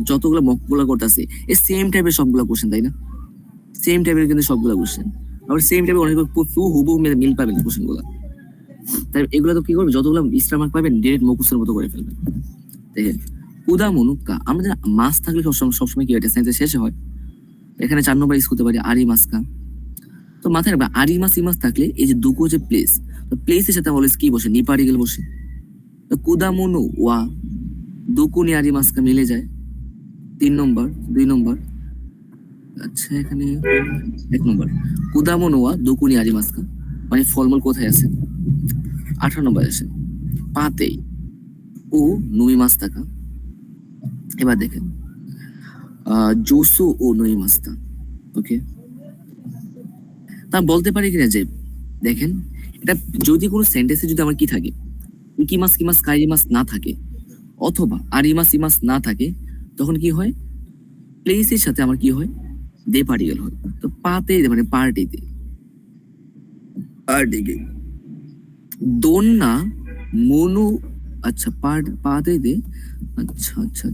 যতগুলো মকগুলো করতেছে এই সেম টাইপের সবগুলো কোশ্চেন, তাই না? সেম টাইপের কিন্তু সবগুলো কোশ্চেন, আবার সেম টাইপের অনেক হুবহু মিল পাবেন কোশ্চেন গুলা। তাই এগুলো তো কি করবে, যতগুলো স্টার মার্ক পাবেন ডিরেক্ট মুখস্থের মতো করে ফেলবেন। দেখেন উদা মনুকা, আমাদের মাছ থাকলে সবসময় কি হয়, সেন্টেন্স শেষে হয়। এখানে 4 নম্বর ইউজ করতে পারি আরি মাস্কা। তো মাথায় রাখবে আরি মাস ইমাস থাকলে এই যে দুকো যে প্লেস, তো প্লেসের সাথে অলওয়েজ কি বসে, নি পার্টিকেল বসে। তো কুদামনু ওয়া দুকুনি আরি মাস্কা মিলে যায়। 3 নম্বর, 2 নম্বর, আচ্ছা এখানে 1 নম্বর। কুদামনু ওয়া দুকুনি আরি মাস্কা মানে ফলমূল কোথায় আছে? 18 নম্বর আসে পাতেই ও নুই মাছ থাকা। এবার দেখেন জুসু ও নুই মাস্তা, ওকে। তা বলতে পারি কিনা যে দেখেন এটা যদি কোনো সেন্টেন্সে যদি আমার কি থাকে, ইকিমাস কিমাস কাইরিমাস না থাকে অথবা আরিমাস ইমাস না থাকে, তখন কি হয়, প্লেসের সাথে আমার কি হয়, দে পার্টিকেল হয়। তো পাতে মানে পার্টিতে, পার্টিকে দোন্না মনু, আচ্ছা পাতে দে, আচ্ছা আচ্ছা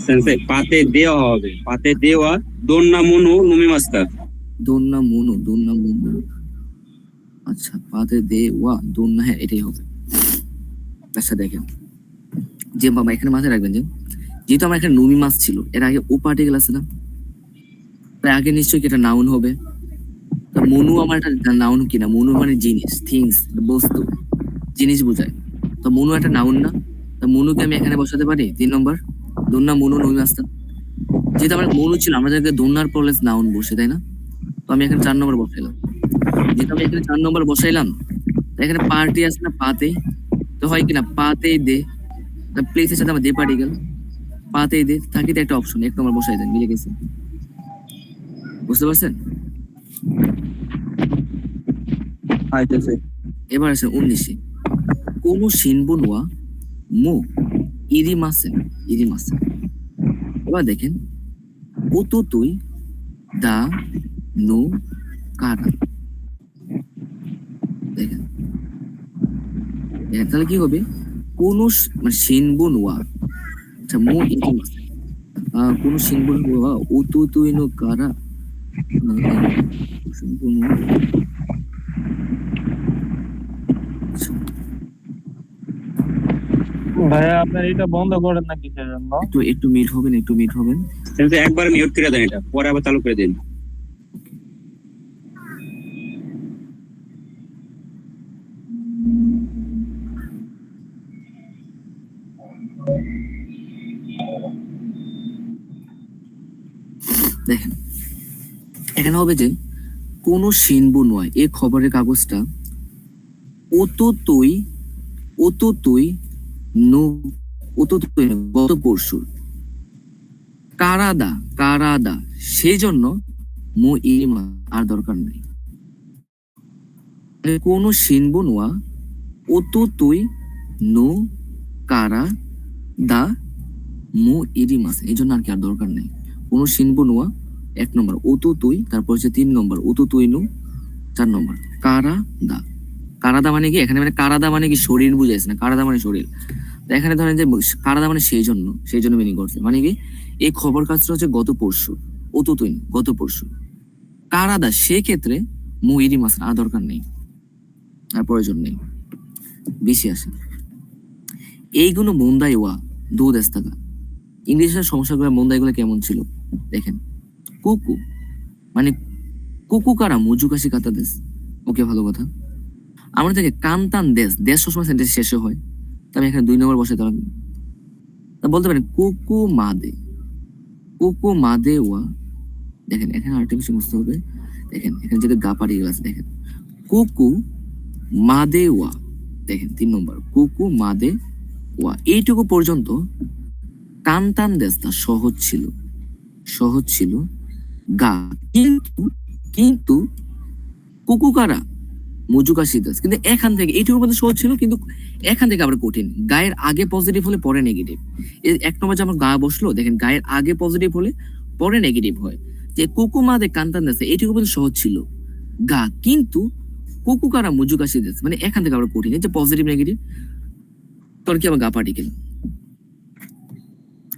সেন্সে পাতে দেওয়া হবে, পাতে দেওয়া দোন্না মনু নুমি মাস্তা। দোন্না মনু, আচ্ছা পাতে দে ওয়া দোন্না, হ্যাঁ এটাই হবে। আচ্ছা দেখেন যে বাবা এখানে মাথায় রাখবেন যে যেহেতু আমার এখানে নুমি মাছ ছিল, এর আগে ও পার্টিকেল আছে না, তাই আগে নিশ্চয়ই কি এটা নাউন হবে। তো মনু আমার একটা নাউন কিনা, মনু মানে জিনিস, থিংস, বস্তু, জিনিস বোঝায়। তো মনু একটা নাউন না, তো মনুকে আমি এখানে বসাতে পারি 3 নম্বর, দোন্না মনু নুমি মাছটা। যেহেতু আমার মনু ছিল, আমরা যাকে দোন্নার পর নাউন বসে, তাই না? তো আমি এখানে 4 নম্বর বসাইলাম। যেহেতু আমি এখানে 4 নম্বর বসাইলাম, এখানে পার্টি আছে না পাতেই, তো হয় কিনা পাতেই দে, প্লেসের সাথে আমার দে পার্টিকেল, পাতেই দে থাকি, তো একটা অপশন 1 নম্বর বসাই দেন, মিলে গেছে। বুঝতে পারছেন? এবার আছে 19-এ কোন শিনবুনওয়া মো ইরিমাসেন, এবার দেখেন ওতো তুই দা নো কারা, দেখেন তাহলে কি হবে, কোন মানে শিনবুনওয়া, আচ্ছা মো ইরিমাসেন, কোন শিনবুনওয়া ওতো তুই নো কারা, শিনবুনওয়া, ভাইয়া আপনার এটা বন্ধ করেন না কিসের জন্য? একটু মিট হবেন। সেন্সে একবার মিউট করে দেন, এটা পরে আবার চালু করে দিন। দেখেন এখানে হবে যে কোন শিনবু নয়, এই খবরের কাগজটা গত পরশু কারাদা, সেই জন্য মো ইরিমা আর দরকার নাই। কোন শিনবু নোয়া তুই নো কারা দা মো ইরিমাস, এই জন্য আর কি আর দরকার নেই। কোন শিনবু নোয়া 1 নম্বর তুই, তারপর হচ্ছে 3 নম্বর তুই নু, 4 নম্বর কারাদা মানে কি, এখানে মানে কারাদা মানে কি শরীর বুঝাইছে না, কারাদা মানে শরীর। তো এখানে ধরেন যে কারাদা মানে সেই জন্য মিনিং করছে, মানে কি এই খবর কাজটা হচ্ছে গত পরশু, তুই গত পরশু, কারাদা সেক্ষেত্রে মু ইরিমাস আর দরকার নেই, আর প্রয়োজন নেই। বেশি আসে এইগুলো মন্দাই ওয়া দু দেশ থাকা। ইংলিশের সমস্যাগুলো মন্দাইগুলো কেমন ছিল দেখেন, কুকু মানে কুকু কারা মুজুকাশি কাতা দেশ, ওকে ভালো কথা। আমরা থেকে কান্তান দেশ সবসময় সেন্টেন্স শেষে হয়, তো আমি এখানে 2 নম্বর বসাতে পারবো। তা বলতে পারেন কুকু মাদে ওয়া, দেখেন এখানে আর্টিফিশিয়াল বুঝতে হবে। দেখেন এখানে যেটা গা পাড়ি আছে, দেখেন কুকু মাদে ওয়া, দেখেন 3 নম্বর কুকু মাদে ওয়া, এইটুকু পর্যন্ত কান্তান দেশটা সহজ ছিল গা, কিন্তু কুকুকারা মুজুকাশি দাস, কিন্তু এখান থেকে এইটুকুর মধ্যে সহজ ছিল, কিন্তু এখান থেকে আবার কঠিন। গায়ের আগে পজিটিভ হলে পরে নেগেটিভ। 1 নম্বর যে আমার গা বসলো, দেখেন গায়ের আগে পজিটিভ হলে পরে নেগেটিভ হয়। যে কুকুমাদে কান্তান দাসে এইটুকু পর্যন্ত সহজ ছিল গা, কিন্তু কোকুকারা মুজুকাশি দেশ, মানে এখান থেকে আমরা কঠিন, এই যে পজিটিভ নেগেটিভ তোর কি আবার গা পার্টিকেল।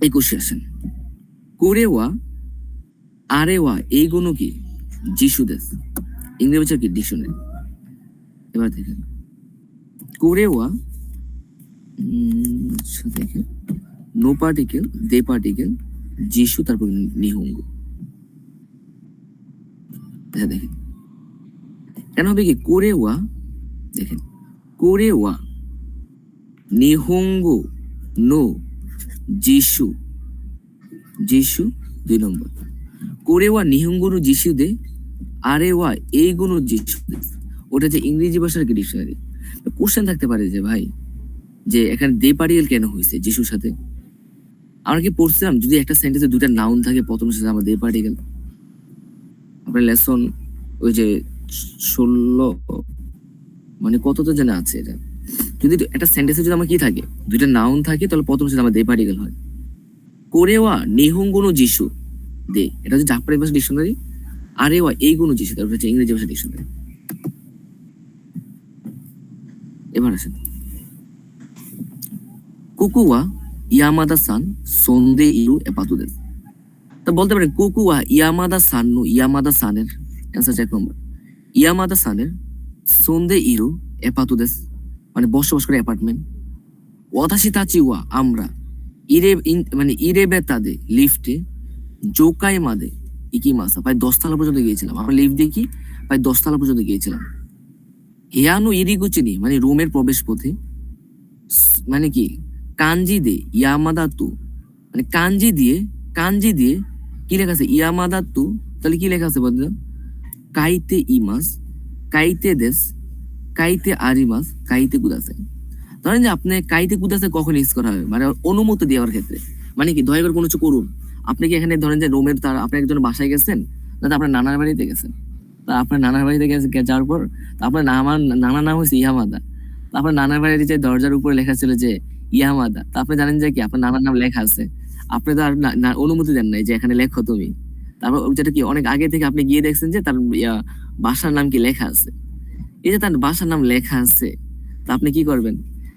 21 কোশ্চেন, কোরেওয়া আরেওয়া এইগুলো কি যিশু দেশ, ইংরেজি ভাষা কি ডিকশনারি। এবার দেখেন কোরেওয়া দেখেন নো পার্টিকেল দে পার্টিকেল যিশু, তারপর নিহঙ্গ। আচ্ছা দেখেন কেন হবে কি কোরেওয়া, দেখেন কোরেওয়া নিহঙ্গ নো যিশু, যিশু 2 নম্বর, কোরেওয়া নিহঙ্গ নো যিশু দে আরেওয়া এইগুলো যিশু দে, ওটা যে ইংরেজি ভাষার কি ডিকশনারি। কোশ্চেন থাকতে পারে যে ভাই যে এখানে দে পার্টিকেল কেন হয়েছে যিশুর সাথে। আমরা কি পড়ছিলাম যদি একটা সেন্টেন্সে দুটা নাউন থাকে প্রথম সাথে আমরা দে পার্টিকেল, আপনার লেসন ওই যে 16 মানে কত তো জানা আছে এটা, যদি একটা সেন্টেন্সে যদি আমার কি থাকে দুইটা নাউন থাকে তাহলে প্রথম সাথে আমার দে পার্টিকেল হয়। কোরেওয়া নিহঙ্গুনো যিশু দে, এটা হচ্ছে জাপানি ভাষা ডিকশনারি, আরেওয়া এইগুলো যিশু তারপর হচ্ছে ইংরেজি ভাষা ডিকশনারি। এবার আসেন কোকুয়া ইয়ামাদা সান সন্দে ইরু এপাতু দেশ, তা বলতে পারেন কোকুয়া ইয়ামাদা সান নো, ইয়ামাদা সানের অ্যান্সার 1 নম্বর, ইয়ামাদা সানের সন্দে ইরু এপাতু দেশ মানে বসবাস করে অ্যাপার্টমেন্ট। ওয়াতাশি তাচিওয়া আমরা মানে ইরেবে তাদে লিফটে জোকাই মাদে ইকি মাসা প্রায় 10 তলা পর্যন্ত গিয়েছিলাম, আমরা লিফট দিয়ে কি প্রায় 10 তলা পর্যন্ত গিয়েছিলাম। হিয়ানো ইরিগুচিনি মানে রোমের প্রবেশ পথে, মানে কি কাঞ্জি দে ইয়ামাদা তু মানে কাঞ্জি দিয়ে কি লেখা আছে ইয়ামাদা তু, তাহলে কি লেখা আছে বলতে কাইতে ইমাস কাইতে দেশ কাইতে আরিমাস কাইতে কুদাসে। ধরেন যে আপনি কাইতে কুদাসে কখন ইউজ করা হবে মানে অনুমতি দেওয়ার ক্ষেত্রে, মানে কি দয়া করে কোনো কিছু করুন। আপনি কি এখানে ধরেন যে রোমের তার আপনি একজন বাসায় গেছেন, না আপনার নানার বাড়িতে গেছেন, তা আপনার নানার বাড়িতে যাওয়ার পর আপনার নানার নাম হচ্ছে ইয়ামাদা, আপনার নানার বাড়িতে যে দরজার উপরে লেখা ছিল যে ইয়ামাদা, তা আপনি জানেন যে কি আপনার নানার নাম লেখা আছে, আপনি তো আর অনুমতি দেন নাই যে এখানে লেখো তুমি। তারপর যেটা কি অনেক আগে থেকে আপনি গিয়ে দেখছেন যে তার বাসার নাম কি লেখা আছে, এই যে তার বাসার নাম লেখা আছে, তা আপনি কি করবেন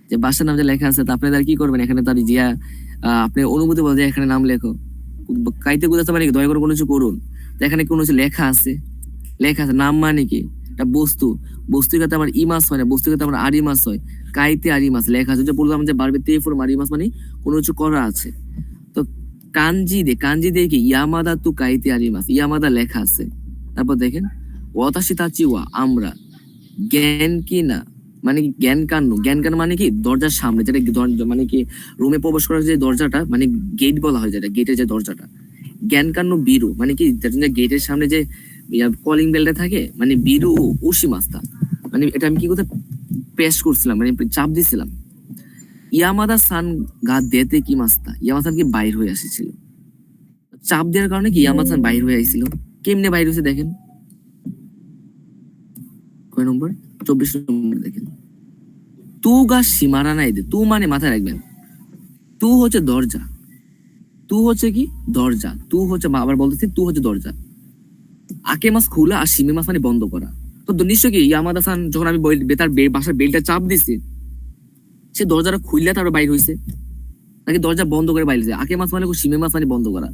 যে বাসার নাম যে লেখা আছে তা আপনি তার কি করবেন এখানে তার জিয়া আপনি অনুমতি বল যে এখানে নাম লেখো। কাইতে বুঝাতে পারে দয়া করে কোনো কিছু করুন, তো এখানে কোনো কিছু লেখা আছে নাম মানে কি একটা বস্তু, বস্তুর কথা আমার ইমাস হয় না, বস্তুর কথা আমার আরিমাস হয়, কাইতে আরিমাস লেখা আছে, যে বললাম যে বারবে তে ফোর আরিমাস মানে কোনো কিছু করা আছে। তো কাঞ্জি দিয়ে কি ইয়ামাদা তু কাইতে আরিমাস, ইয়ামাদা লেখা আছে। তারপর দেখেন ওয়াতাশি তাচিওয়া আমরা জ্ঞান কি না মানে কি জ্ঞান কান্ন মানে কি দরজার সামনে যেটা মানে কি রুমে প্রবেশ করার যে দরজাটা মানে গেট বলা হয়, যেটা গেটের যে দরজাটা, জ্ঞান কান্ন বিরু মানে কি গেটের সামনে যে কলিং বেলটা থাকে মানে বিরু উশি মাস্তা, মানে এটা আমি কি কোথায় পেশ করছিলাম মানে চাপ দিছিলাম। ইয়ামাদা সান গা দেতে কি মাস্তা, ইয়ামাদা সান কি বাইর হয়ে আসছিল, চাপ দেওয়ার কারণে কি ইয়ামাদা সান বাইর হয়ে আইছিল। কেমনে বাইর হয়েছে দেখেন কয় নম্বর 24 নম্বর দেখেন, তু গা সীমারা নাই দে, তু মানে মাথায় রাখবেন তু হচ্ছে দরজা, তু হচ্ছে কি দরজা, তু হচ্ছে আবার বলতেছি তু হচ্ছে দরজা, আকে মাস খোলা আর সিমে মাস মানে বন্ধ করা। তো নিশ্চয় কি ইয়ামাদা সান যখন আমি তার বাসার বেলটা চাপ দিছি সে দরজাটা খুললে তারপর বাইর হয়েছে, নাকি দরজা বন্ধ করে বাইরে যায়। আকে মাস মানে সিমে মাস মানে বন্ধ করা,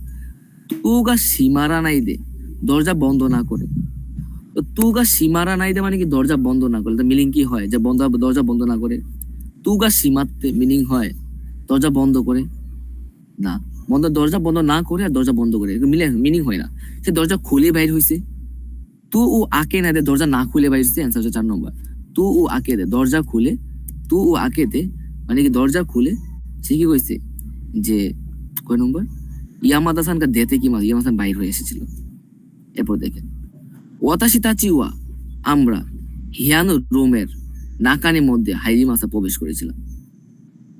তু গা সীমারা নাই দে দরজা বন্ধ না করে, তো তু গা সীমারা নাই দে মানে কি দরজা বন্ধ না করে, মিনিং কি হয় যে দরজা বন্ধ না করে। তু গা সীমাতে মিনিং হয় দরজা বন্ধ করে না, দরজা বন্ধ না করে আর দরজা বন্ধ করে মিনিং হয় না, সে দরজা খুলে বাইর হয়েছে। তু ও আকে না দে দরজা না খুলে বাইর হয়েছে, অ্যান্সার হচ্ছে 4 নম্বর। তু ও আকে দে দরজা খুলে, তু ও আকে দে মানে কি দরজা খুলে সে কি কইছে যে কয় নম্বর ইয়ামাদা সান কা দেতে কি ইয়ামাদা সান বাইর হয়ে এসেছিল। এরপর দেখেন ওয়াতাশি তাচিওয়া আমরা হিয়ানো রোমের নাকানের মধ্যে হাইরি মাসা প্রবেশ করেছিলাম।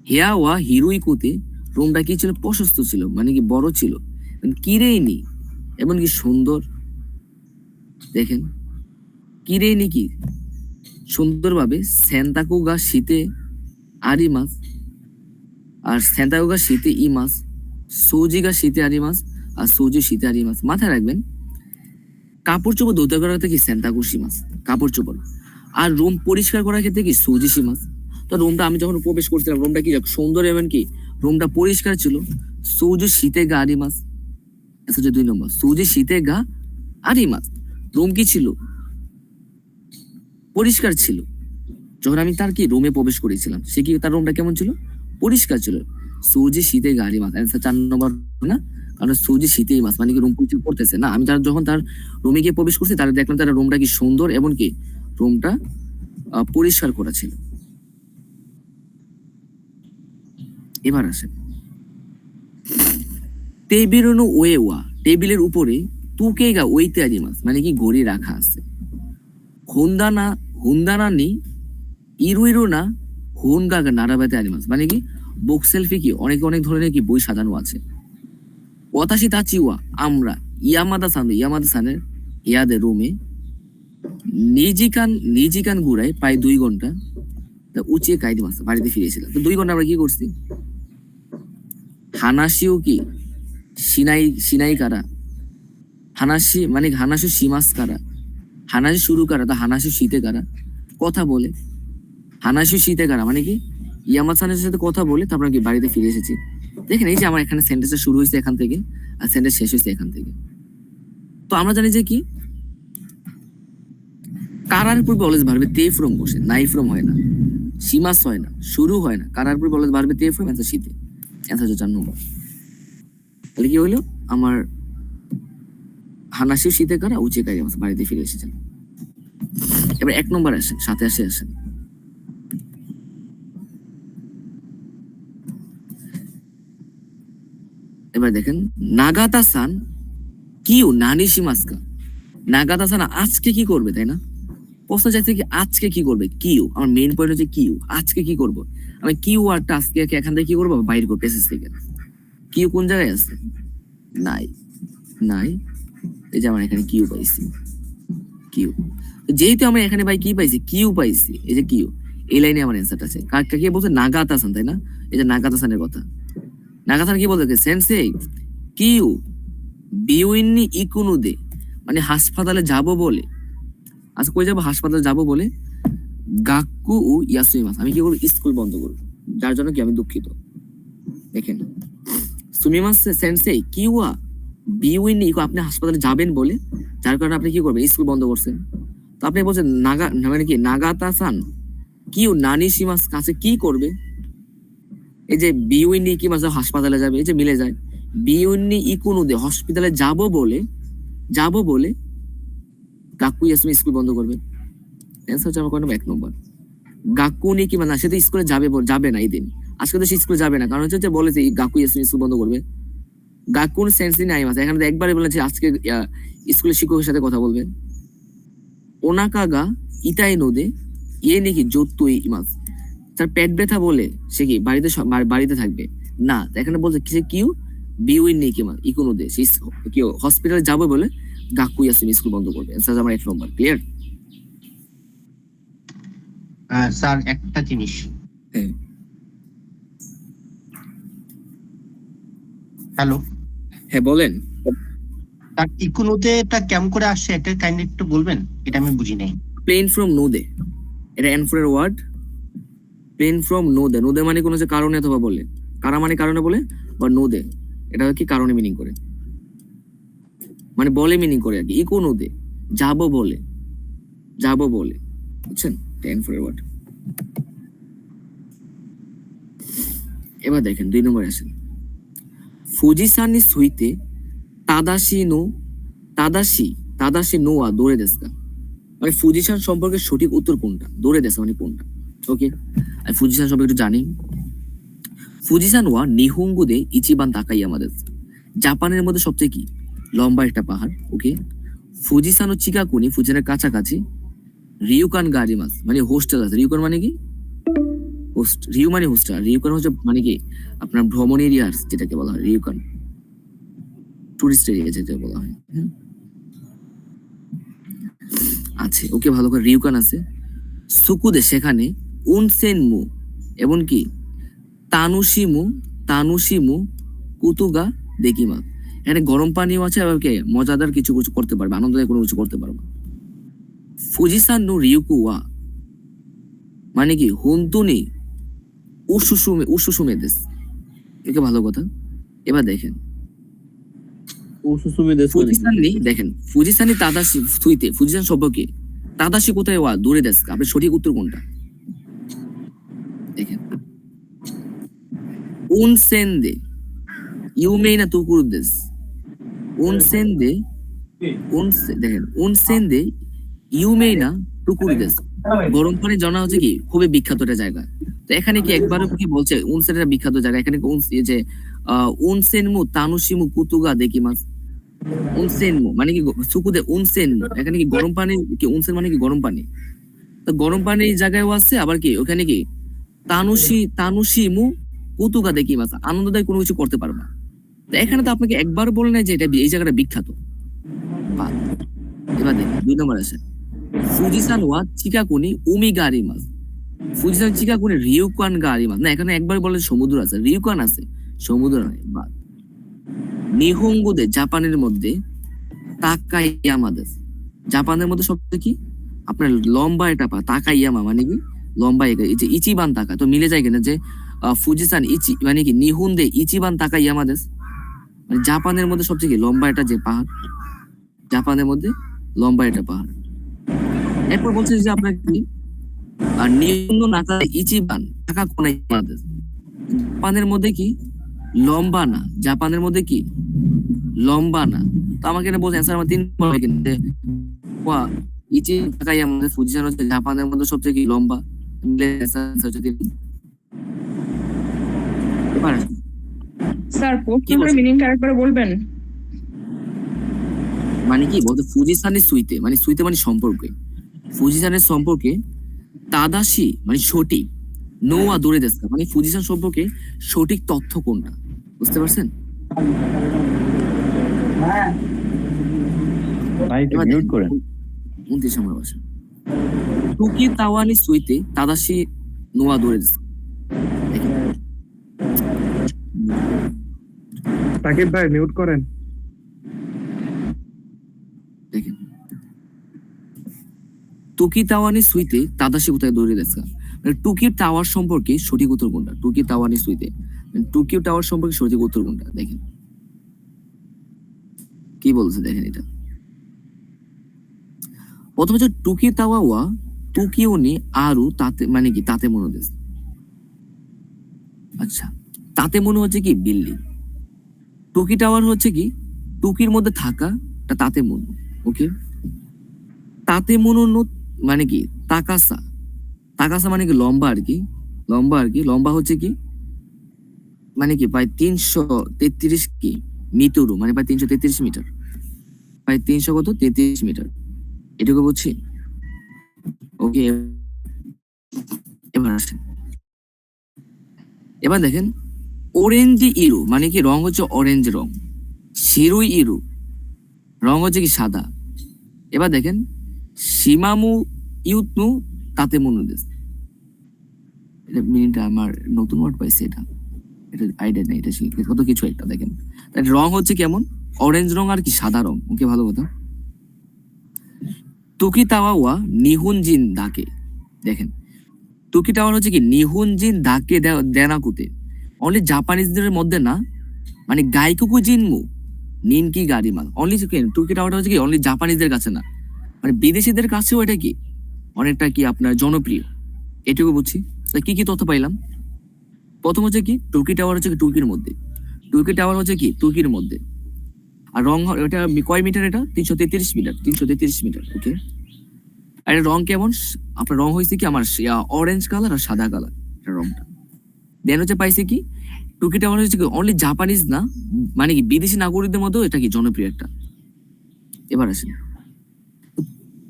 হিয়া ওয়া হিরুইকুতে রোমটা কি ছিল প্রশস্ত ছিল মানে কি বড় ছিল, কিরেইনি এমনকি সুন্দর। দেখেন কিরেইনি কি সুন্দরভাবে সেন্তাকুগা শীতে আরি মাস, আর সেন্তাকুগা শীতে ই মাস, সৌজিগা শীতে আরি মাস, আর সৌজি শীতে আরি মাস। মাথায় রাখবেন কাপড় চোপড় ধুতে করা কি সেন্তাকুশি মাস কাপড় চোপড়, আর রুম পরিষ্কার করার ক্ষেত্রে কি সুজি সীমাস। তো রুমটা আমি যখন প্রবেশ করছিলাম রুমটা কি সুন্দর এবং কি রুমটা পরিষ্কার ছিল। সৌজু শীতে গা আরিমাস। আচ্ছা যে 2 নম্বর সৌজু শীতে গা আরিমাস। রুম কি ছিল? পরিষ্কার ছিল। যখন আমি তার কি রুমে প্রবেশ করেছিলাম সে কি তার রুমটা কেমন ছিল? পরিষ্কার ছিল। সৌজি শীতে গা আরিমাস। অ্যান্সার 4 নম্বর না, কারণ সৌজি শীতেই মাস মানে কি রুম পরিষ্কার করতেছে না। আমি তার যখন তার রুমে গিয়ে প্রবেশ করছি তার দেখলাম তার রুমটা কি সুন্দর এবং কি রুমটা পরিষ্কার করা ছিল। এবার আসেন টেবিলনো ওয়েওয়া, টেবিলের উপরে তুকেগা ওইতে আরিমাস মানে কি ঘড়ি রাখা আছে। হুন্দানা হুন্দানা নি ইরুইরু না হুনগাগা নারাবাতে আরিমাস মানে কি বুক সেলফি কি অনেক অনেক ধরনের কি বই সাজানো আছে। ওয়াতাশি তাচিওয়া আমরা ইয়ামাদা সানের ইয়াদের রুমে নিজিকান ঘুরায় প্রায় 2 ঘন্টা উচিয়ে কাইদি মাস বাড়িতে ফিরেছিলাম। তো 2 ঘন্টা আমরা কি করছি? হানাসিও কি সিনাই কারা, হানাসি মানে হানাসু সীমাস কারা, হানাসি শুরু কারা, তা হানাসু শীতে কারা কথা বলে। হানাসু শীতে কারা মানে কি ইয়ামাসানের সাথে কথা বলে তারপর কি বাড়িতে ফিরে এসেছি। দেখেন এই যে আমার এখানে সেন্টেন্সটা শুরু হয়েছে এখান থেকে আর সেন্টেন্স শেষ হয়েছে এখান থেকে। তো আমরা জানি যে কি কারার পূর্বে অলওয়েজ ভার্বে তে ফ্রম বসে, নাই ফ্রম হয় না, সীমাস হয় না, শুরু হয় না, কারার পূর্বে অলওয়েজ ভার্বে তে ফ্রম। অ্যান্সার শীতে। অ্যান্সার 4 নম্বর। তাহলে কি হইলো আমার হানাসিও শীতে কারা উচিয়ে কারি আমার বাড়িতে ফিরে এসেছেন। এবার 1 নম্বর আসেন, সাথে আসেন। এবার দেখেন নাগাতা সান কিউ নানিশি মাস্কা। নাগাতা সান আজকে কি করবে, তাই না? প্রশ্ন চাইছে কি আজকে কি করবে, কিউ। আমার মেইন পয়েন্ট হচ্ছে কিউ, আজকে কি করবো। আমি কিউ ওয়ার্ডটা আজকে এখান থেকে কি করবো বাইর করবো পেসেজ থেকে। কিউ কোন জায়গায় আছে? নাই নাই, এই যে আমার এখানে কিউ পাইছি, কিউ। যেহেতু আমরা এখানে ভাই কি পাইছি, কিউ পাইছি, এই যে কিউ, এই লাইনে আমার অ্যান্সারটা আছে। কে বলছে? নাগাতা সান, তাই না? এই যে নাগাতা সানের কথা। নাগাতা সান কি বলতে সেন্সেই কিউ বিউইনি ইকুনুদে মানে হাসপাতালে যাব বলে। আচ্ছা কই যাবো? হাসপাতালে যাব বলে। গাক্কু ও ইয়াসুইমাস আমি কি করবো? স্কুল বন্ধ করবো, যার জন্য কি আমি দুঃখিত। দেখেন সুমিমাস সেন্সেই কিউয়া বিউইনি ইকু আপনি হাসপাতালে যাবেন বলে, যার কারণে আপনি কি করবেন? স্কুল বন্ধ করছেন। তো আপনি বলছেন মানে কি নাগাতা সান কিউ নানিশিমাস কাছে কি করবে। এই যে বিউইনি কি মাস হাসপাতালে যাবে, এই যে মিলে যায়। বিউইনি ইকুনুদে হসপিটালে যাব বলে গাক্কু ইয়াসুমি স্কুল বন্ধ করবে। অ্যান্সার হচ্ছে আমার কোন 1 নম্বর। গাক্কু নি কি মানে সে তো স্কুলে যাবে না এই দিন, আজকে তো সে স্কুলে যাবে না, কারণ হচ্ছে যে বলেছে গাক্কু ইয়াসুমি স্কুল বন্ধ করবে। গাক্কুন সেন্সি নাই মাস এখানে তো একবারই বলেছে আজকে স্কুলের শিক্ষকের সাথে কথা বলবে। ওনাকাগা ইতাই নোদে ইয়ে নাকি জোত্তু ইমাস তার পেট ব্যথা বলে সে কি বাড়িতে থাকবে না। এখানে বলছে সে কিউ বিউইন নেই কিমা ইকোনোদে সে কি হসপিটালে যাবে বলে গাক্কু ইয়াসুমি স্কুল বন্ধ করবে। অ্যান্সার আমার 1 নম্বর। ক্লিয়ার? স্যার একটা জিনিস, হ্যাঁ হ্যালো, হ্যাঁ বলেন। তার ইকুনোতে টা কেমন করে আসছে একটা কাইন্ডলি একটু বলবেন? এটা আমি বুঝি নাই। প্লেন ফ্রম নোদে, এটা এনফোর এর ওয়ার্ড। প্লেন ফ্রম নোদে, নোদে মানে কোনো যে কারণে অথবা বলে, কারা মানে কারণে বলে, বা নোদে এটা কি কারণে মিনিং করে, মানে বলে মিনিং করে আর কি। ইকো নোদে যাবো বলে, বুঝছেন? এনফোর এর ওয়ার্ড। এবার দেখেন 2 নম্বরে আসেন। ফুজিসানি সুইতে তাদাশি নোয়া দৌড়ে দেশকা মানে ফুজিসান সম্পর্কে সঠিক উত্তর কোনটা, দৌড়ে দেশকা মানে কোনটা। ওকে, আমি ফুজিসান সম্পর্কে একটু জানি। ফুজিসান ওয়া নিহুঙ্গুদে ইচিবান তাকাই আমাদের জাপানের মধ্যে সবচেয়ে কি লম্বা একটা পাহাড়। ওকে, ফুজিসান ও চিকাকুনি ফুজিসানের কাছাকাছি রিউকান গারিমাস মানে হোস্টেল আছে। রিউকান মানে কি রিউ মানে হোস্টেল, রিউকান হচ্ছে মানে কি আপনার ভ্রমণ এরিয়ার যেটাকে বলা হয় রিউকান, টুরিস্ট এরিয়া যেটা বলা হয়। আছে ওকে, ভালো করে রিউকান আছে। সুকুদে সেখানে উনসেনমু এবং কি তানুশিমু কুতুগা দেকিমা এখানে গরম পানিও আছে এবং কে মজাদার কিছু করতে পারবে, আনন্দদায়ক কোনো কিছু করতে পারবে। ফুজিসান নো রিউকু ওয়া মানে কি হুন্তুনি উসুসুমে দেশ। একে ভালো কথা। এবার দেখেন ফুজিসানি, দেখেন ফুজিসানি তাদাশি সুইতে ফুজিসান শব্দকে তাদাশি কোথায় ওয়া দূরে দেশ, আপনার সঠিক উত্তর কোনটা? দেখেন উনসেন্দে ইউমেইনা তুকুর দেশ। উনসেন্দে দেখেন উনসেন্দে ইউমেইনা টুকুর দেশ। গরম পানি জানা হচ্ছে কি খুবই বিখ্যাত একটা জায়গা। তো এখানে কি একবারও কি বলছে উনসেন একটা বিখ্যাত জায়গা, এখানে এই যে উনসেনমু তানুশিমু কুতুগা দেখি মাস। উনসেনমু মানে কি সুকুদে উনসেন, এখানে কি গরম পানি, কি উনসেন মানে কি গরম পানি। তো গরম পানি এই জায়গায়ও আছে, আবার কি ওখানে কি তানুশিমু কুতুগা দেখি মাস, আনন্দদায়ক কোনো কিছু করতে পারবে না। তো এখানে তো আপনাকে একবার বলে নাই যে এটা এই জায়গাটা বিখ্যাত। বাহ। এবার দেখেন 2 নম্বর আছে ফুজিসান ওয়া চিকাকুনি উমিগা আরিমাস। ফুজিসান চিকাকুনি রিউকান গা আরিমাস। না, এখানে একবার বলে সমুদ্র আছে, রিউকান আছে, সমুদ্র নাই। বাদ। নিহঙ্গুদে জাপানের মধ্যে তাকাইয়ামা দেশ। জাপানের মধ্যে সবচেয়ে কি আপনার লম্বা এটা পা তাকাইয়ামা মানে কি লম্বা, এই যে ইচিবান তাকা, তো মিলে যায় কিনা যে ফুজিসান ইচি মানে কি নিহুন্দে ইচিবান তাকাইয়ামা দেশ, মানে জাপানের মধ্যে সবচেয়ে কি লম্বা এটা যে পাহাড়, জাপানের মধ্যে লম্বা এটা পাহাড়। এরপর বলছে যে আপনার কি আর নিহুন্দ নাকা ইচিবান তাকা কোনাই দেশ। জাপানের মধ্যে কি লম্বা না, জাপানের মধ্যে কি লম্বা না। তো আমাকে এটা বলছে অ্যান্সার আমার 3 হবে কিন্তু ওয়া ইচি তাকাই আমাদের ফুজিসান হচ্ছে জাপানের মধ্যে সবচেয়ে কি লম্বা, মিলে অ্যান্সার হচ্ছে 3। এবার স্যার প্রশ্নটার মিনিংটা আরেকবার বলবেন? মানে কি বলতে ফুজিসানের সুইতে মানে সুইতে মানে সম্পর্কে, ফুজিসানের সম্পর্কে তাদাশি মানে সঠিক, নোয়া দূরে দেশ মানে ফুজিসান সম্পর্কে সঠিক তথ্য কোনটা, বুঝতে পারছেন? এবার দেখেন, 29 নম্বর ভাষা টুকি তাওয়ানি সুইতে তাদাশি নোয়া দূরে দেশ। সাকিব ভাই মিউট করেন। দেখেন টুকি তাওয়ানি সুইতে তাদাশি কোথায় দৌড়ে গেছে, মানে টুকি টাওয়ার সম্পর্কে সঠিক উত্তর কোনটা? টুকি তাওয়ানি সুইতে টুকি টাওয়ার সম্পর্কে সঠিক উত্তর কোনটা? দেখেন কি বলছে, দেখেন এটা প্রথমে হচ্ছে টুকি তাওয়া ওয়া টুকিওনি আরু তাতে মানে কি তাতে মনো দেশ। আচ্ছা, তাতে মনে হচ্ছে কি বিল্ডিং, টুকি টাওয়ার হচ্ছে কি টুকির মধ্যে থাকা তাতে মনো। ওকে, তাতে মনো মানে কি তাকাসা, তাকাসা মানে কি লম্বা আর কি, লম্বা আর কি, লম্বা হচ্ছে কি মানে কি প্রায় 333 কি মিটার, মানে প্রায় 333 মিটার, প্রায় 333 মিটার, এটুকু বুঝছি। ওকে, এবার আসেন, এবার দেখেন অরেঞ্জ ইরু মানে কি রং হচ্ছে অরেঞ্জ রং, শিরুই ইরু রং হচ্ছে কি সাদা। এবার দেখেন সীমামু ইউতনু তাতে মনুদেশ, এটা মিনিংটা আমার নতুন ওয়ার্ড পাইছে, এটা এটা আইডিয়া নেই, এটা শিখে কত কিছু একটা। দেখেন তার রং হচ্ছে কেমন অরেঞ্জ রং আর কি সাদা রং। ওকে, ভালো কথা। তুকি তাওয়া নিহুনজিন দাকে, দেখেন তুকি টাওয়ার হচ্ছে কি নিহুনজিন দাকে দেনাকুতে, অনলি জাপানিজদের মধ্যে না, মানে গাইকুকু জিনমু নিনকি গাড়ি মাল অনলি তুকি টাওয়ারটা হচ্ছে কি অনলি জাপানিজদের কাছে না, মানে বিদেশিদের কাছেও এটা কি অনেকটা কি আপনার জনপ্রিয়, এটুকু বুঝছি। তা কি কি তথ্য পাইলাম? প্রথম হচ্ছে কি তুর্কি টাওয়ার হচ্ছে কি তুর্কির মধ্যে, তুর্কি টাওয়ার হচ্ছে কি তুর্কির মধ্যে, আর রং এটা কয় মিটার? এটা 333 মিটার, 333 মিটার। ওকে, আর এটা রং কেমন? আপনার রং হয়েছে কি আমার অরেঞ্জ কালার আর সাদা কালার রংটা। দেন হচ্ছে পাইছে কি তুর্কি টাওয়ার হচ্ছে কি অনলি জাপানিজ না, মানে কি বিদেশি নাগরিকদের মধ্যেও এটা কি জনপ্রিয় একটা। এবার আসেন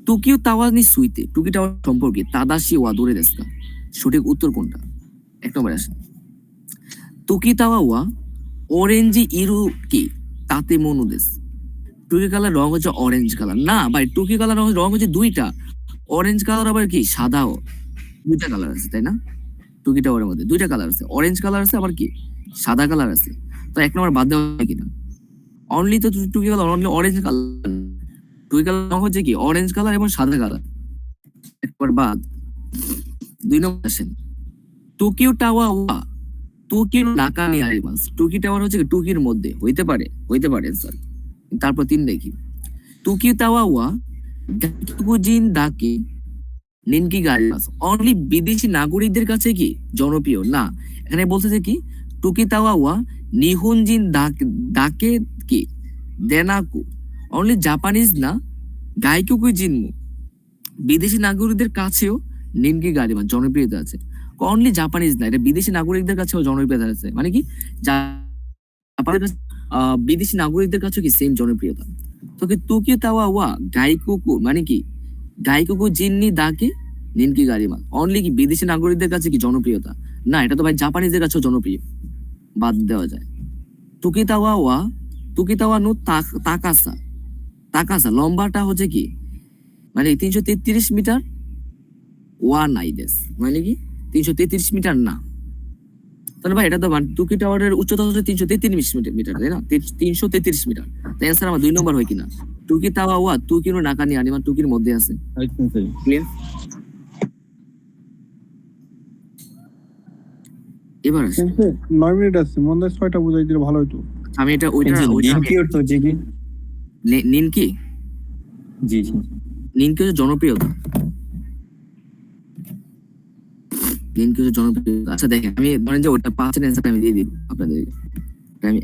টোকিও তাওয়ানি সুইতে টুকি টাওয়ার সম্পর্কে তাদাশি ওয়া দূরে দেশকা সঠিক উত্তর কোনটা? 1 নম্বরে আসেন টুকি তাওয়া ওয়া অরেঞ্জি ইরু কি তাতে মনো দেশ। টুকি কালার রং হচ্ছে অরেঞ্জ কালার না ভাই, টুকি কালার রং হচ্ছে দুইটা, অরেঞ্জ কালার আবার কি সাদাও, দুইটা কালার আছে তাই না? টুকি টাওয়ারের মধ্যে দুইটা কালার আছে, অরেঞ্জ কালার আছে আবার কি সাদা কালার আছে। তো 1 নম্বর বাদ দেওয়া হয় কিনা? অনলি তো টুকি কালার অনলি অরেঞ্জ কালার, টুকি কালার রং হচ্ছে কি অরেঞ্জ কালার এবং সাদা কালার, একবার বাদ। 2 নম্বর আসেন, টোকিও টাওয়ার ওয়া টোকিও নাকা নি আরিমাস। টোকিও টাওয়ার হচ্ছে কি টোকিওর মধ্যে, হইতে পারে স্যার। তারপর 3 দেখি, টোকিও টাওয়ার ওয়া গাইকুজিন দাকে নিনকি গারিমাস। অনলি বিদেশি নাগরিকদের কাছে কি জনপ্রিয় না, এখানে বলতেছে কি টোকিও টাওয়ার ওয়া নিহনজিন দাকে কি দেনাকু। অনলি জাপানিজ না, গাইকুকু জিনমু, বিদেশি নাগরিকদের কাছেও নিনকি গারিমা জনপ্রিয়তা আছে। অনলি জাপানিজ না, এটা বিদেশি নাগরিকদের কাছেও জনপ্রিয়তা আছে। মানে কি জাপানের কাছে বিদেশি নাগরিকদের কাছেও কি সেম জনপ্রিয়তা। তো কি টোকিও টাওয়ার ওয়া গাইকুকু মানে কি গাইকুকু জিন্নি দাকে নিনকি গারিমা। অনলি কি বিদেশি নাগরিকদের কাছে কি জনপ্রিয়তা না, এটা তো ভাই জাপানিজদের কাছেও জনপ্রিয়, বাদ দেওয়া যায়। টোকিও টাওয়ার নো তাকাসা। তাকাসা লম্বাটা হচ্ছে কি মানে 333 মিটার, ওয়া নাই দেশ মানে কি 333 মিটার না। তাহলে ভাই এটা তো টোকিও টাওয়ারের উচ্চতা হচ্ছে 333 মিটার, তাই না? 333 মিটার। তাই অ্যান্সার আমার 2 নম্বর হয় কিনা? টোকিও টাওয়ার ওয়া টোকিও নো নাকা নি আরিমা, টোকিওর মধ্যে আছে। ক্লিয়ার? এবার আসে, 9 মিনিট আছে, মনে হয় 6টা বুঝাই দিলে ভালো হতো। আমি এটা ওইটা নিনকি অর্থ হচ্ছে কি? নিনকি জি জি। নিনকি হচ্ছে জনপ্রিয়তা। নিনকি হচ্ছে জনপ্রিয়তা। আচ্ছা দেখেন, আমি ধরেন যে ওটা 5 এর অ্যান্সারটা আমি দিয়ে দিব আপনাদের। আমি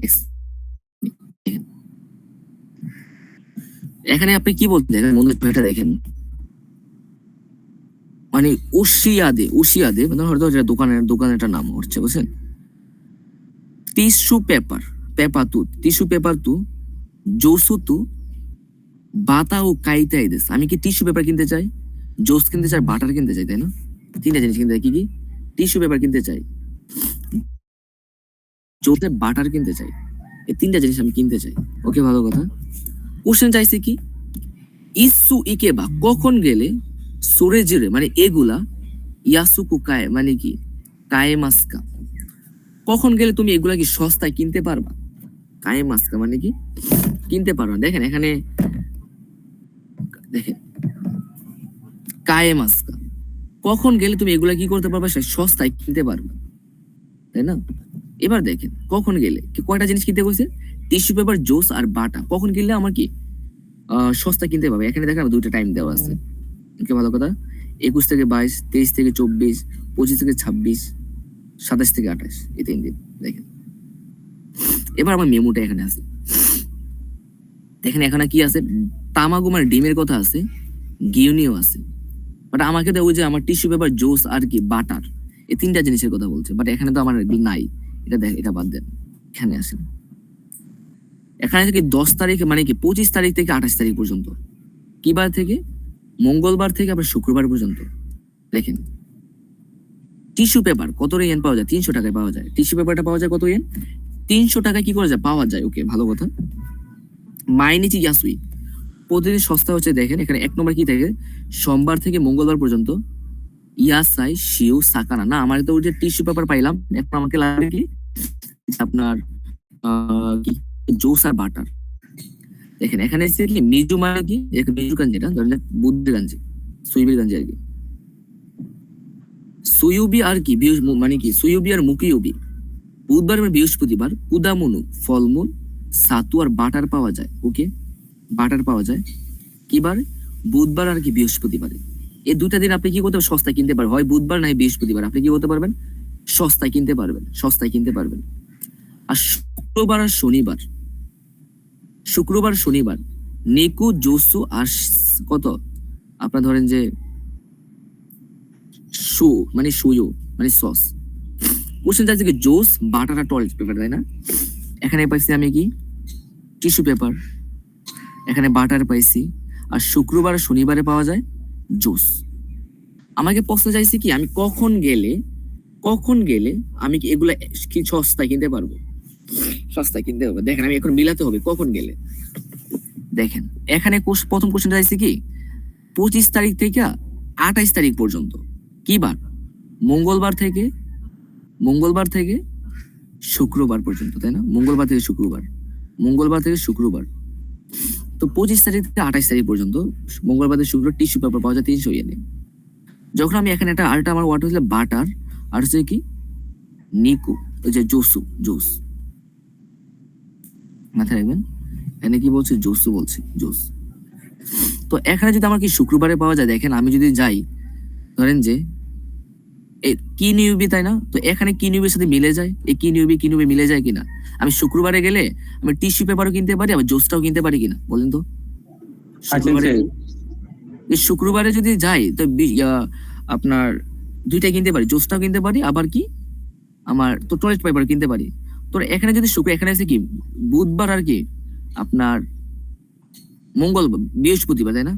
দেখেন এখানে আপনি কি বলতে দেখেন বন্ধু, এটা দেখেন মানে উশিয়াদে মানে হয়তো এটা দোকানের নাম হচ্ছে, বুঝছেন? টিস্যু পেপার তু জোসুতু বাতা ও কাইতাই দেশ। আমি কি টিস্যু পেপার কিনতে চাই, জোস কিনতে চাই, বাটার কিনতে চাই, তাই না? 3টা জিনিস কিনতে চাই। কি কি? টিস্যু পেপার কিনতে চাই, জোসে বাটার কিনতে চাই, এই 3টা জিনিস আমি কিনতে চাই। ওকে, ভালো কথা। কোশ্চেন চাইছে কি ইসু ইকেবা কখন গেলে সোরে জিরে মানে এগুলা ইয়াসুকু কায়ে মানে কি কায়ে মাস্কা, কখন গেলে তুমি এগুলা কি সস্তায় কিনতে পারবা। কায়ে মাস্কা মানে কি কিনতে পারবা। দেখেন এখানে দেখেন কায়ে মাস্কা, কখন গেলে তুমি এগুলা কি করতে পারবা, সস্তায় কিনতে পারবা, তাই না? এবার দেখেন কখন গেলে কয়টা জিনিস কিনতে কইছে, টিস্যু পেপার, জোস আর বাটা। কখন কিনলে আমার কি সস্তা কিনতে পারবে। এখানে দেখেন 2টা টাইম দেওয়া আছে। ওকে, ভালো কথা। 21 থেকে 22, 23 থেকে 24, 25 থেকে 26, 27 থেকে 28, এই 3 দিন দেখেন। এবার আমার মেমোটা এখানে আছে, দেখেন এখানে কি আছে, তামাগো মানে ডিমের কথা আছে, গিউনিও আছে। বাট আমাকে তো ওই যে আমার টিস্যু পেপার, জোস আর কি বাটার, এই 3টা জিনিসের কথা বলছে। বাট এখানে তো আমার নাই, এটা দেখ, এটা বাদ দেন। এখানে আসেন, এখানে থেকে 10 তারিখ মানে কি 25 তারিখ থেকে 28 তারিখ পর্যন্ত, কি বার থেকে, মঙ্গলবার থেকে আবার শুক্রবার পর্যন্ত। দেখেন টিস্যু পেপার কত ইয়েন পাওয়া যায়, 300 টাকায় পাওয়া যায়। টিস্যু পেপারটা পাওয়া যায় কত ইয়েন, 300 টাকায় কি করা যায়, পাওয়া যায়। ওকে, ভালো কথা। মাইনিচি ইয়াসুই প্রতিদিন সস্তা হচ্ছে। দেখেন এখানে 1 নম্বর কি থাকে, সোমবার থেকে মঙ্গলবার পর্যন্ত ইয়াসাই শিউ সাকানা। না, আমার তো ওই যে টিস্যু পেপার পাইলাম, এখন আমাকে লাগবে কি আপনার কি জোস আর বাটার। দেখেন এখানে এসে কি মিজু মানে কি, মিজু গাঞ্জি, এটা ধরেন বুদ্ধি গাঞ্জি, সুইবির গাঞ্জি আর কি। সুইউবি আর কি মানে কি সুইউবি আর মুকিউবি, বুধবার মানে বৃহস্পতিবার। কুদামুনু ফলমূল, সাতু আর বাটার পাওয়া যায়। ওকে, বাটার পাওয়া যায় কিবার, বুধবার আর কি বৃহস্পতিবারে। এই 2টা দিন আপনি কি করতে পারবেন, সস্তায় কিনতে পারবেন। হয় বুধবার নাই বৃহস্পতিবার আপনি কি করতে পারবেন, সস্তায় কিনতে পারবেন। আর শুক্রবার শনিবার নেকু জোসু আর কত আপনার ধরেন যে মানে সুয়ো মানে সস। কোশ্চেন চাইছে কি জোস, বাটার আর টয়লেট পেপার, তাই না? এখানে পাইছি আমি কি টিস্যু পেপার, এখানে বাটার পাইছি, আর শুক্রবার শনিবারে পাওয়া যায় জুস। আমাকে প্রশ্ন চাইছে কি আমি কখন গেলে আমি কি এগুলা কি সস্তায় কিনতে পারবো, সস্তায় কিনতে হবে। দেখেন আমি এখন মিলাতে হবে কখন গেলে। দেখেন এখানে প্রথম কোশ্চেন চাইছে কি 25 তারিখ থেকে 28 তারিখ পর্যন্ত, কি বার, মঙ্গলবার থেকে শুক্রবার পর্যন্ত, তাই না? মঙ্গলবার থেকে শুক্রবার। তো 25 তারিখ থেকে 28 তারিখ পর্যন্ত, মঙ্গলবার থেকে শুক্রবার টিস্যু পেপার পাওয়া যায় 300 ইয়েনে। যখন আমি এখানে একটা আরেকটা আমার ওয়ার্ড হচ্ছে বাটার, আর হচ্ছে কি নিকো, ওই যে জোসু, জোস, মাথায় রাখবেন। এখানে কি বলছে? জোসু বলছে, জোস। তো এখানে যদি আমার কি শুক্রবারে পাওয়া যায়, দেখেন আমি যদি যাই, ধরেন যে কি নিউবি, তাই না? তো এখানে কি নিউবির সাথে মিলে যায়, এই কি নিউবি মিলে যায় কিনা। আমি শুক্রবারে গেলে আমি টিস্যু পেপারও কিনতে পারি, আবার জোসটাও কিনতে পারি কিনা বলেন তো? শুক্রবারে, এই শুক্রবারে যদি যাই তো আপনার দুইটা কিনতে পারি, জোসটাও কিনতে পারি, আবার কি আমার তো টয়লেট পেপার কিনতে পারি। তো এখানে যদি এখানে আছে কি বুধবার আর কি আপনার মঙ্গলবার, বৃহস্পতিবার, তাই না?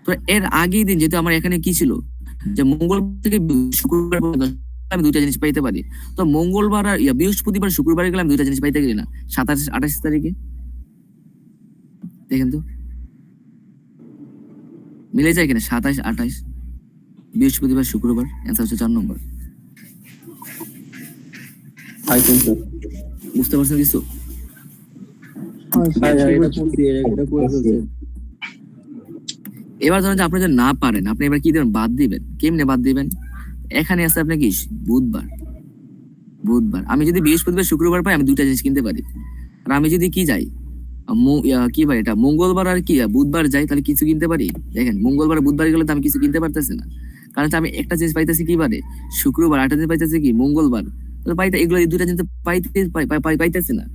তো এর আগের দিন যেহেতু আমার এখানে কি ছিল যে মঙ্গলবার থেকে শুক্রবার পর্যন্ত আমি দুইটা জিনিস পাইতে পারি। তো মঙ্গলবার আর বৃহস্পতিবার শুক্রবারে গেলে আমি দুইটা জিনিস পাইতে গেলি না 27-28 তারিখে। দেখেন তো মিলে যায় কিনা 27-28, বৃহস্পতিবার শুক্রবার, অ্যান্সার হচ্ছে 4 নম্বর। বুঝতে পারছেন কিছু? এবার ধরেন যে আপনি যদি না পারেন, আপনি এবার কি দেবেন? বাদ দিবেন। কেমনে বাদ দিবেন? এখানে আছে আপনার কি বুধবার, আমি যদি বৃহস্পতিবার শুক্রবার পাই, আমি দুইটা জিনিস কিনতে পারি। আর আমি যদি কি যাই কি বার এটা মঙ্গলবার আর কি বুধবার যাই, তাহলে কিছু কিনতে পারি। দেখেন মঙ্গলবার বুধবার গেলে তো আমি কিছু কিনতে পারতেছি না, কারণ আমি একটা জিনিস পাইতেছি কি বারে? শুক্রবার। আরেকটা জিনিস পাইতেছি কি মঙ্গলবার। এগুলো দুইটা জিনিস পাইতেছি না।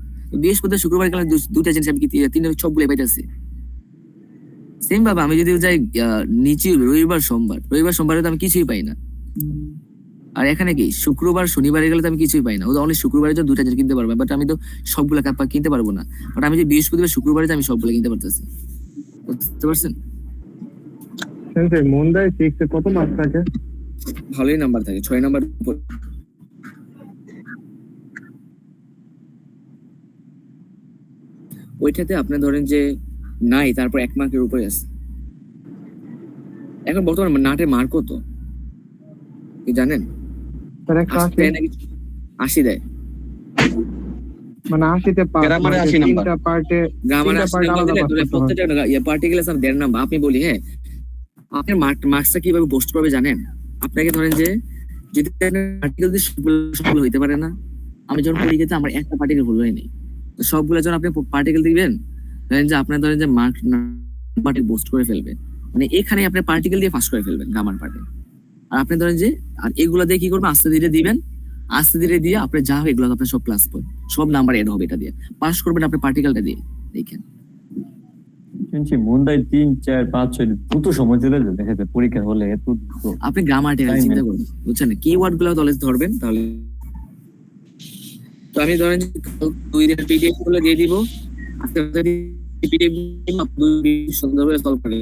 বৃহস্পতিবার শুক্রবার গেলে দুইটা জিনিস আমি কি সবগুলো পাইতেছি। সেম ভাবে আমি যদি যাই নিচে রবিবার সোমবারে তো আমি কিছুই পাই না। আর এখানে কি শুক্রবার শনিবারে গেলে তো আমি কিছুই পাই না। অনেক শুক্রবারের জন্য দুইটা জিনিস কিনতে পারবো, বাট আমি তো সবগুলো কিনতে পারবো না। বাট আমি যে বৃহস্পতিবার শুক্রবারে আমি সবগুলো কিনতে পারতেছি। বুঝতে পারছেন? মন্দায় 6 এ কত মার্ক থাকে? ভালোই নাম্বার থাকে, 6 নাম্বার। ওইটাতে আপনি ধরেন যে নাই, তারপর 1 মার্কের উপরে আছে। এখন বর্তমানে নাটের মার্ক কত কি জানেন? 80 দেয়। মানে 80-তে পাস, গ্রামারে 80 নাম্বার। তিনটা পার্টে প্রত্যেকটা পার্টিকেল আছে 1.5 নাম্বার। আপনি বলি হ্যাঁ, আপনার মার্কসটা কিভাবে পোস্ট করবে জানেন? আপনাকে ধরেন যে যদি পার্টিকেল দিয়ে সবগুলো হইতে পারে না। আমি যখন পরীক্ষাতে আমার একটা পার্টিকেল ভুল হয়নি, তো সবগুলো যখন আপনি পার্টিকেল দিবেন, ধরেন যে আপনার ধরেন যে মার্ক পার্টিকেল পোস্ট করে ফেলবে, মানে এখানে আপনি পার্টিকেল দিয়ে পাস করে ফেলবেন গ্রামার পার্টে। আর আপনি ধরেন যে আর এগুলো দিয়ে কি করবেন? আস্তে ধীরে দিবেন, আস্তে ধীরে দিয়ে আপনি যা হবে এগুলো আপনার সব প্লাস পয়েন্ট, সব নাম্বার এড হবে, এটা দিয়ে পাস করবেন আপনি পার্টিকেলটা দিয়ে। দেখেন শুনছি মন্দায় 3, 4, 5, 6 দ্রুত সময় চলে যায়, দেখা যায় পরীক্ষা হলে এত দ্রুত। আপনি গ্রামাটিক্যাল চিন্তা করুন, বুঝছেন? কিওয়ার্ড গুলো তাহলে ধরবেন। তাহলে তো আমি ধরেন 2 দিনের পিডিএফ গুলো দিয়ে দিব, আজকে পিডিএফ সুন্দরভাবে সলভ করে।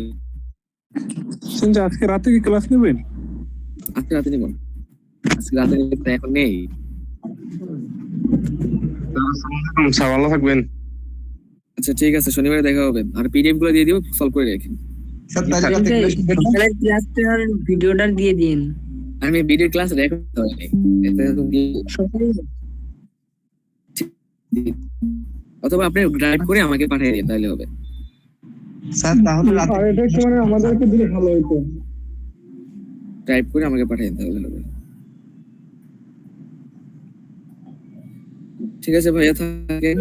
শুনছি আজকে রাতে কি ক্লাস নেবেন? আজকে রাতে নিব, আজকে রাতে এখন নেই। স্যার ভালো থাকবেন। আচ্ছা ঠিক আছে, শনিবারে দেখা হবে। আর পিডিএফ গুলো দিয়ে দিব, সলভ করে রাখেন। ক্লাসটার ভিডিওটা দিয়ে দিন। আমি ভিডিও ক্লাস রেকর্ড করি, অথবা আপনি ড্রাইভ করে আমাকে পাঠিয়ে দিন, তাহলে হবে। স্যার তাহলে রাতে এটা একটু মানে আমাদেরকে দিলে ভালো হতো। টাইপ করে আমাকে পাঠিয়ে দিন, তাহলে হবে। ঠিক আছে ভাইয়া, থাকেন।